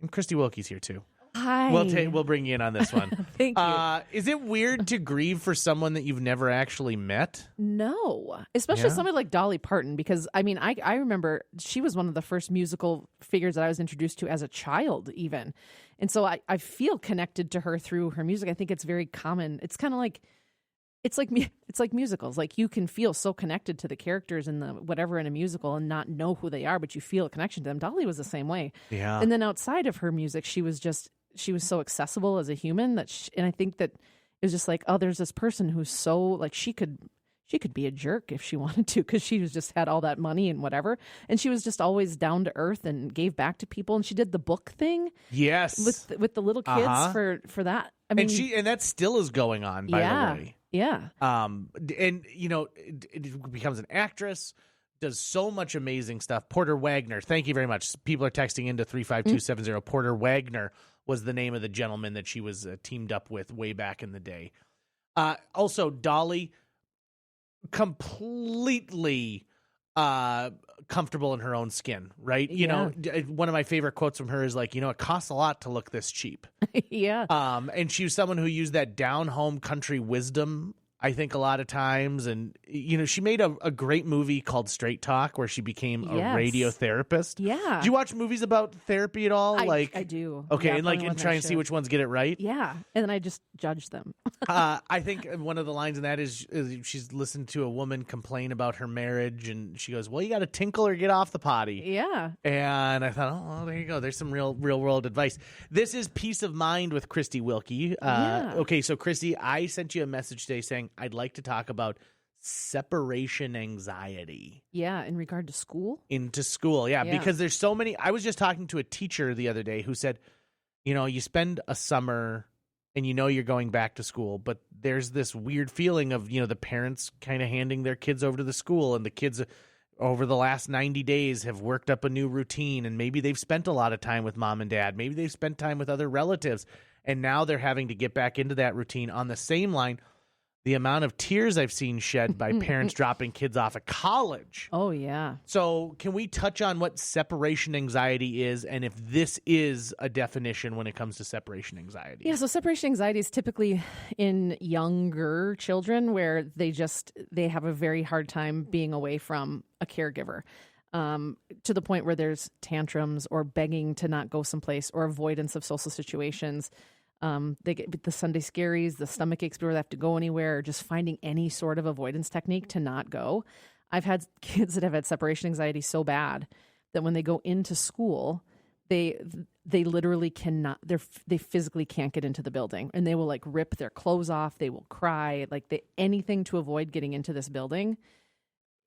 And Christy Wilkie's here too. Hi. We'll bring you in on this one. Thank you. Is it weird to grieve for someone that you've never actually met? No, especially Yeah. somebody like Dolly Parton, because I mean, I remember she was one of the first musical figures that I was introduced to as a child, even. And so I feel connected to her through her music. I think it's very common. It's kind of like, it's like musicals. Like you can feel so connected to the characters in the whatever in a musical and not know who they are, but you feel a connection to them. Dolly was the same way. Yeah. And then outside of her music, she was so accessible as a human and I think that it was just like, oh, there's this person who's so like she could be a jerk if she wanted to, because she was just had all that money and whatever, and she was just always down to earth and gave back to people, and she did the book thing, yes, with the little kids for that. I mean, and that still is going on, by the way. Yeah. And you know, it becomes an actress, does so much amazing stuff. Porter Wagner, thank you very much. People are texting into 35270. Porter Wagner was the name of the gentleman that she was teamed up with way back in the day. Also, Dolly, completely comfortable in her own skin, right? You know, one of my favorite quotes from her is like, you know, it costs a lot to look this cheap. Yeah. And she was someone who used that down home country wisdom, I think, a lot of times. And, you know, she made a great movie called Straight Talk where she became a radio therapist. Yeah. Do you watch movies about therapy at all? I do. Okay. Yeah, and try and see which ones get it right. Yeah. And then I just judge them. I think one of the lines in that is she's listened to a woman complain about her marriage, and she goes, well, you got to tinkle or get off the potty. Yeah. And I thought, oh, well, there you go. There's some real world advice. This is Peace of Mind with Christy Wilkie. Okay, so Christy, I sent you a message today saying I'd like to talk about separation anxiety. Yeah, in regard to school? Into school, yeah, because there's so many. I was just talking to a teacher the other day who said, you know, you spend a summer and you know you're going back to school, but there's this weird feeling of, you know, the parents kind of handing their kids over to the school, and the kids over the last 90 days have worked up a new routine, and maybe they've spent a lot of time with mom and dad. Maybe they've spent time with other relatives, and now they're having to get back into that routine. On the same line, the amount of tears I've seen shed by parents dropping kids off at college. Oh, yeah. So can we touch on what separation anxiety is, and if this is a definition when it comes to separation anxiety? Yeah, so separation anxiety is typically in younger children where they have a very hard time being away from a caregiver, to the point where there's tantrums or begging to not go someplace or avoidance of social situations. They get the Sunday scaries, the stomach aches before they have to go anywhere, or just finding any sort of avoidance technique to not go. I've had kids that have had separation anxiety so bad that when they go into school, they literally cannot. They physically can't get into the building, and they will like rip their clothes off. They will cry, anything to avoid getting into this building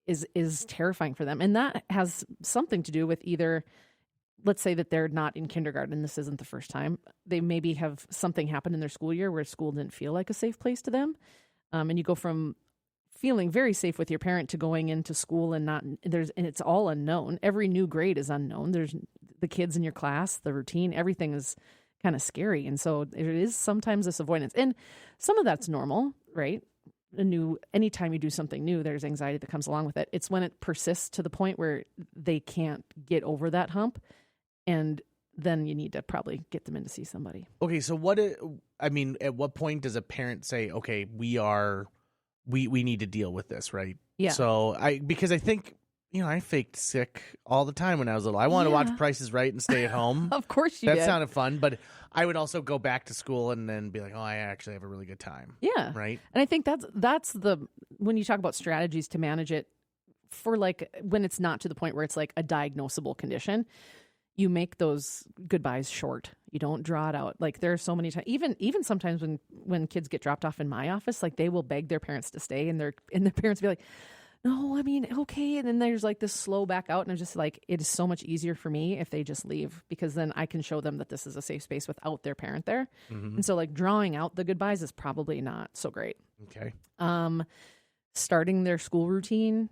is terrifying for them, and that has something to do with either. Let's say that they're not in kindergarten and this isn't the first time. They maybe have something happen in their school year where school didn't feel like a safe place to them. And you go from feeling very safe with your parent to going into school and it's all unknown. Every new grade is unknown. There's the kids in your class, the routine, everything is kind of scary. And so there is sometimes this avoidance. And some of that's normal, right? Anytime you do something new, there's anxiety that comes along with it. It's when it persists to the point where they can't get over that hump. And then you need to probably get them in to see somebody. Okay, so at what point does a parent say, okay, we need to deal with this, right? Yeah. So because I think, you know, I faked sick all the time when I was little. I wanted to watch Price is Right and stay at home. Of course you did. That sounded fun, but I would also go back to school and then be like, oh, I actually have a really good time. Yeah. Right? And I think that's when you talk about strategies to manage it for when it's not to the point where it's like a diagnosable condition, you make those goodbyes short. You don't draw it out. Like there are so many times, even sometimes when kids get dropped off in my office, like they will beg their parents to stay, and their parents will be like, no, I mean, okay. And then there's like this slow back out, and I'm just like, it is so much easier for me if they just leave, because then I can show them that this is a safe space without their parent there. Mm-hmm. And so like drawing out the goodbyes is probably not so great. Okay. Starting their school routine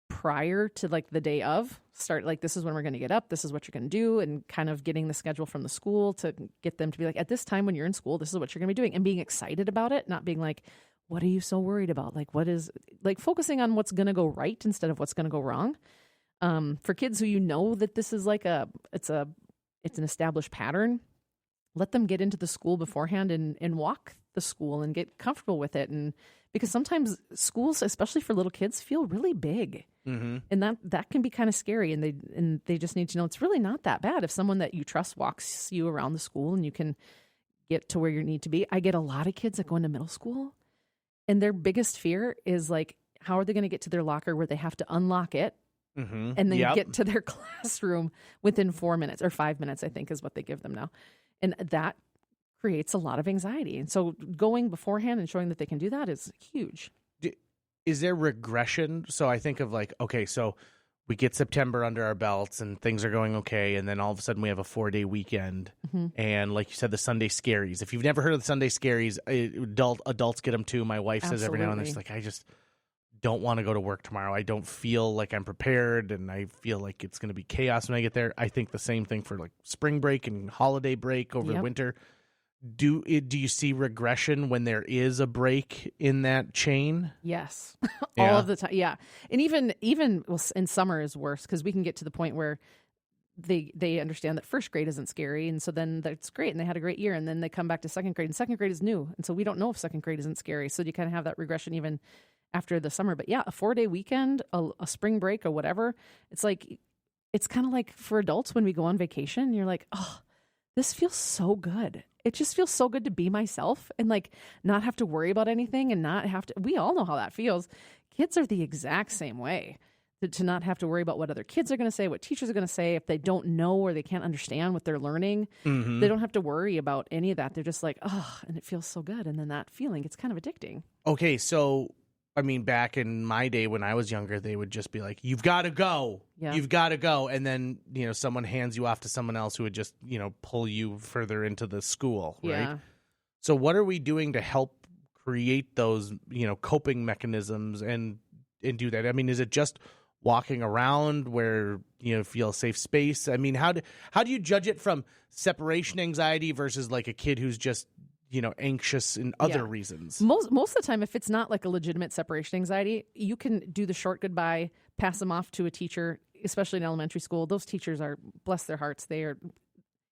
prior to like the day of, start like, this is when we're going to get up, this is what you're going to do, and kind of getting the schedule from the school to get them to be like, at this time when you're in school, this is what you're going to be doing, and being excited about it, not being like, what are you so worried about? Like, what is, like, focusing on what's going to go right instead of what's going to go wrong. For kids who, you know, that this is like it's a it's an established pattern, let them get into the school beforehand and walk the school and get comfortable with it. And because sometimes schools, especially for little kids, feel really big. And that can be kind of scary. And they just need to know it's really not that bad. If someone that you trust walks you around the school and you can get to where you need to be. I get a lot of kids that go into middle school and their biggest fear is like, how are they going to get to their locker where they have to unlock it and then get to their classroom within 4 minutes or 5 minutes, I think is what they give them now. And that creates a lot of anxiety. And so going beforehand and showing that they can do that is huge. Is there regression? So I think of like, okay, so we get September under our belts and things are going okay. And then all of a sudden we have a 4-day weekend. And like you said, the Sunday scaries. If you've never heard of the Sunday scaries, adults get them too. My wife says every now and then, she's like, I just don't want to go to work tomorrow. I don't feel like I'm prepared and I feel like it's going to be chaos when I get there. I think the same thing for like spring break and holiday break over the winter. Do you see regression when there is a break in that chain? Yes. All of the time. Yeah. And even in summer is worse because we can get to the point where they understand that first grade isn't scary. And so then that's great. And they had a great year. And then they come back to second grade and second grade is new. And so we don't know if second grade isn't scary. So you kind of have that regression even after the summer. But yeah, a 4-day weekend, a spring break or whatever. It's kind of like for adults when we go on vacation, you're like, oh, this feels so good. It just feels so good to be myself and like not have to worry about anything and not have to, we all know how that feels. Kids are the exact same way. To not have to worry about what other kids are going to say, what teachers are going to say. If they don't know or they can't understand what they're learning, they don't have to worry about any of that. They're just like, oh, and it feels so good. And then that feeling, it's kind of addicting. Okay, so, I mean, back in my day when I was younger, they would just be like, you've got to go. Yeah. You've got to go. And then, someone hands you off to someone else who would just, pull you further into the school, right? Yeah. So what are we doing to help create those, coping mechanisms and do that? I mean, is it just walking around where feel safe space? I mean, how do you judge it from separation anxiety versus like a kid who's just anxious in other reasons? Most of the time, if it's not like a legitimate separation anxiety, you can do the short goodbye, pass them off to a teacher, especially in elementary school. Those teachers are, bless their hearts,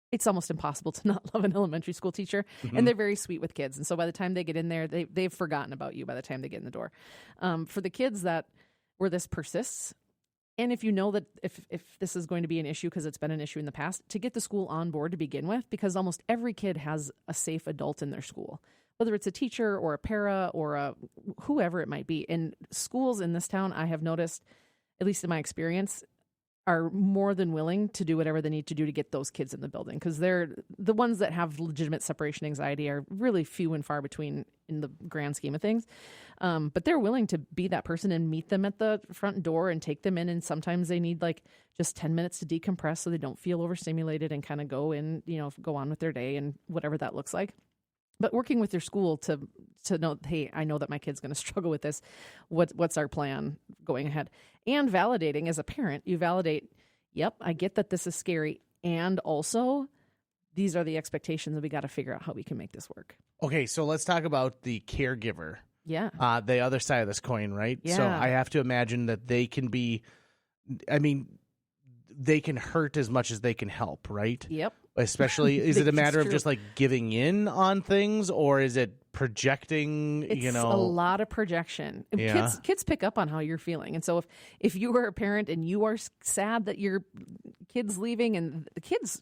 it's almost impossible to not love an elementary school teacher. And they're very sweet with kids. And so by the time they get in there, they've forgotten about you by the time they get in the door. For the kids where this persists, and if you know that if this is going to be an issue because it's been an issue in the past, to get the school on board to begin with, because almost every kid has a safe adult in their school, whether it's a teacher or a para or whoever it might be. And schools in this town, I have noticed, at least in my experience, are more than willing to do whatever they need to do to get those kids in the building, because they're the ones that have legitimate separation anxiety are really few and far between in the grand scheme of things. But they're willing to be that person and meet them at the front door and take them in. And sometimes they need like just 10 minutes to decompress so they don't feel overstimulated and kind of go on with their day and whatever that looks like. But working with your school to know, hey, I know that my kid's going to struggle with this. What's our plan going ahead? And validating as a parent, you validate, yep, I get that this is scary. And also, these are the expectations and we got to figure out how we can make this work. Okay, so let's talk about the caregiver. Yeah. The other side of this coin, right? Yeah. So I have to imagine that they can be, they can hurt as much as they can help, right? Yep. Especially, is it a matter of just like giving in on things, or is it projecting? It's a lot of projection. Yeah. Kids pick up on how you're feeling, and so if you are a parent and you are sad that your kid's leaving, and the kids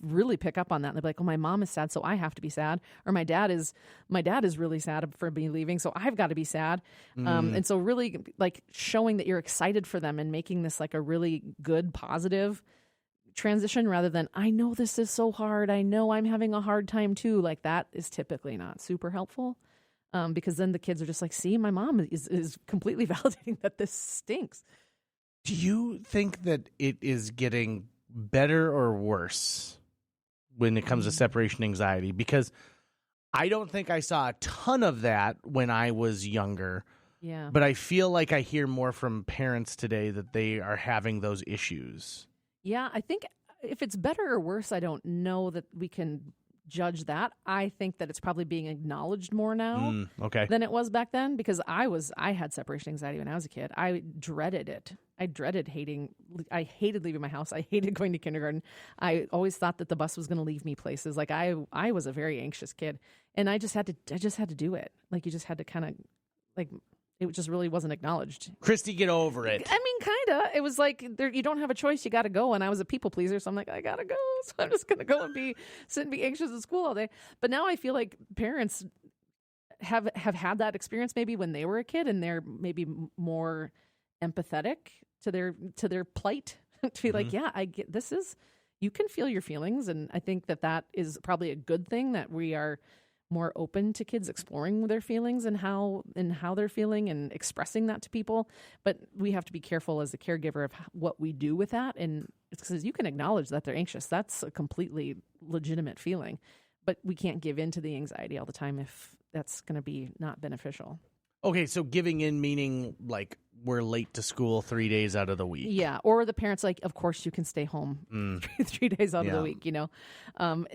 really pick up on that. And they're like, "Oh, my mom is sad, so I have to be sad," or "My dad is really sad for me leaving, so I've got to be sad." And so, really, like showing that you're excited for them and making this like a really good, positive transition rather than, I know this is so hard, I know I'm having a hard time too. Like that is typically not super helpful, because then the kids are just like, see, my mom is completely validating that this stinks. Do you think that it is getting better or worse when it comes to separation anxiety? Because I don't think I saw a ton of that when I was younger. Yeah. But I feel like I hear more from parents today that they are having those issues. Yeah, I think if it's better or worse, I don't know that we can judge that. I think that it's probably being acknowledged more now okay. than it was back then, because I had separation anxiety when I was a kid. I dreaded it. I hated leaving my house. I hated going to kindergarten. I always thought that the bus was going to leave me places. Like I was a very anxious kid, and I just had to do it. Like you just had to kind of like, it just really wasn't acknowledged. Christy, get over it. I mean, kind of. It was like, you don't have a choice. You got to go. And I was a people pleaser. So I'm like, I got to go. So I'm just going to go and sit and be anxious at school all day. But now I feel like parents have had that experience maybe when they were a kid, and they're maybe more empathetic to their plight to be like, yeah, I get, you can feel your feelings. And I think that is probably a good thing, that we are more open to kids exploring their feelings and how they're feeling and expressing that to people. But we have to be careful as a caregiver of what we do with that. And it's because you can acknowledge that they're anxious. That's a completely legitimate feeling, but we can't give in to the anxiety all the time if that's going to be not beneficial. Okay, so giving in meaning like we're late to school 3 days out of the week. Yeah, or the parents like, of course you can stay home 3 days out of the week, and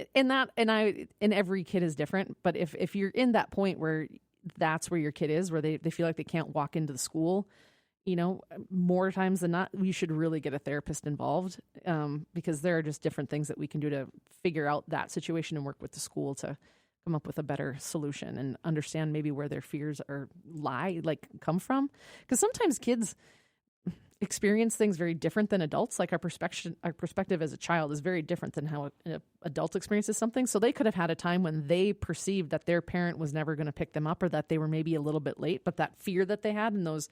every kid is different. But if you're in that point where that's where your kid is, where they feel like they can't walk into the school, more times than not, we should really get a therapist involved, because there are just different things that we can do to figure out that situation and work with the school to come up with a better solution and understand maybe where their fears come from. Because sometimes kids experience things very different than adults. Like our perspective as a child is very different than how an adult experiences something. So they could have had a time when they perceived that their parent was never going to pick them up, or that they were maybe a little bit late, but that fear that they had in those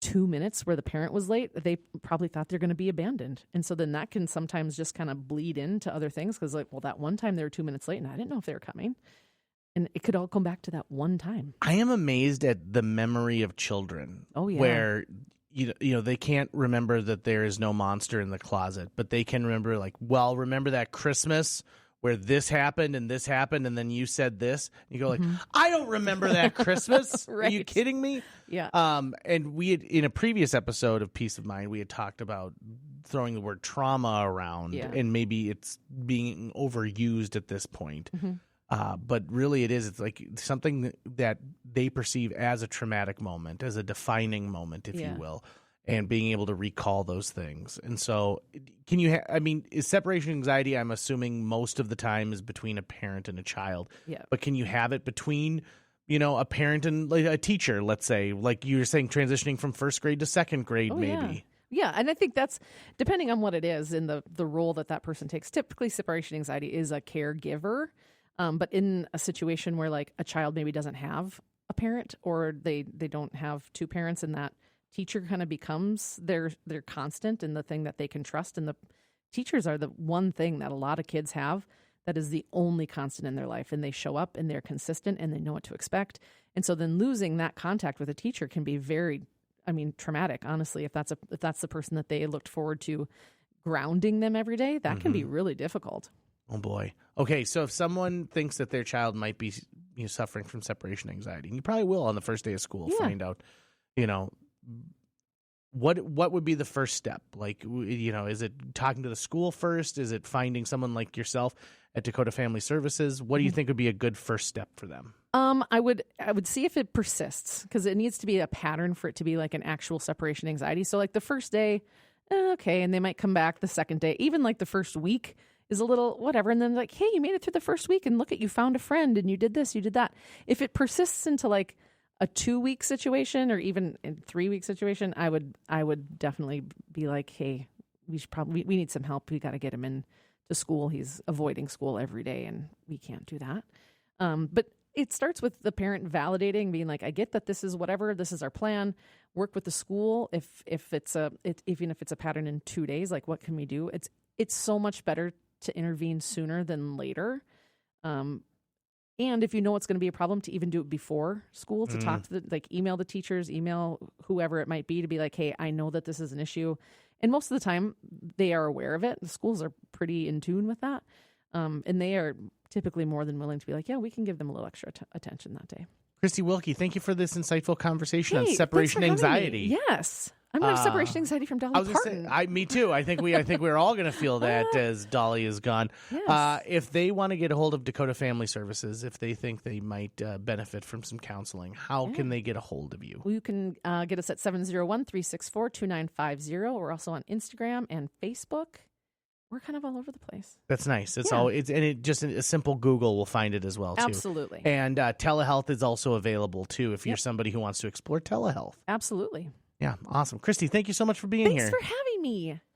2 minutes where the parent was late, they probably thought they're going to be abandoned. And so then that can sometimes just kind of bleed into other things, because that one time they were 2 minutes late and I didn't know if they were coming. And it could all come back to that one time. I am amazed at the memory of children. Oh, yeah. Where, they can't remember that there is no monster in the closet, but they can remember remember that Christmas where this happened, and then you said this. And you go like, I don't remember that Christmas. Right. Are you kidding me? Yeah. And we had, in a previous episode of Peace of Mind, we had talked about throwing the word trauma around, and maybe it's being overused at this point. But really it's like something that they perceive as a traumatic moment, as a defining moment, if you will. And being able to recall those things. And so can you is separation anxiety, I'm assuming most of the time is between a parent and a child. Yeah. But can you have it between, a parent and like a teacher, let's say, like you were saying, transitioning from first grade to second grade, maybe? Yeah, and I think that's depending on what it is and the role that person takes. Typically, separation anxiety is a caregiver. But in a situation where like a child maybe doesn't have a parent, or they don't have two parents, and that teacher kind of becomes their constant and the thing that they can trust. And the teachers are the one thing that a lot of kids have that is the only constant in their life. And they show up and they're consistent and they know what to expect. And so then losing that contact with a teacher can be very, traumatic, honestly. If that's the person that they looked forward to grounding them every day, that can be really difficult. Oh boy. Okay. So if someone thinks that their child might be suffering from separation anxiety, and you probably will on the first day of school, find out, what would be the first step? Like, is it talking to the school first? Is it finding someone like yourself at Dakota Family Services? What do you think would be a good first step for them? I would see if it persists, because it needs to be a pattern for it to be like an actual separation anxiety. So like the first day, okay, and they might come back the second day. Even like the first week is a little whatever, and then like, hey, you made it through the first week, and look at, you found a friend, and you did this, you did that. If it persists into like a 2-week situation, or even a 3-week situation, I would definitely be like, hey, we need some help. We got to get him in to school. He's avoiding school every day, and we can't do that. But it starts with the parent validating, being like, I get that this is whatever, this is our plan. Work with the school. If it's even if it's a pattern in 2 days, like what can we do? It's so much better to intervene sooner than later. And if you know it's going to be a problem, to even do it before school, to talk to email the teachers, email whoever it might be, to be like, hey, I know that this is an issue. And most of the time they are aware of it. The schools are pretty in tune with that. And they are typically more than willing to be like, yeah, we can give them a little extra attention that day. Christy Wilkie, thank you for this insightful conversation on separation anxiety. Yes. I'm gonna have separation anxiety from Dolly Parton. Me too. I think we're all gonna feel that as Dolly is gone. Yes. If they want to get a hold of Dakota Family Services, if they think they might benefit from some counseling, how can they get a hold of you? Well, you can get us at 701-364-2950. We're also on Instagram and Facebook. We're kind of all over the place. That's nice. Just a simple Google will find it as well too. Absolutely. And telehealth is also available too if you're somebody who wants to explore telehealth. Absolutely. Yeah, awesome. Christy, thank you so much for being here. Thanks for having me.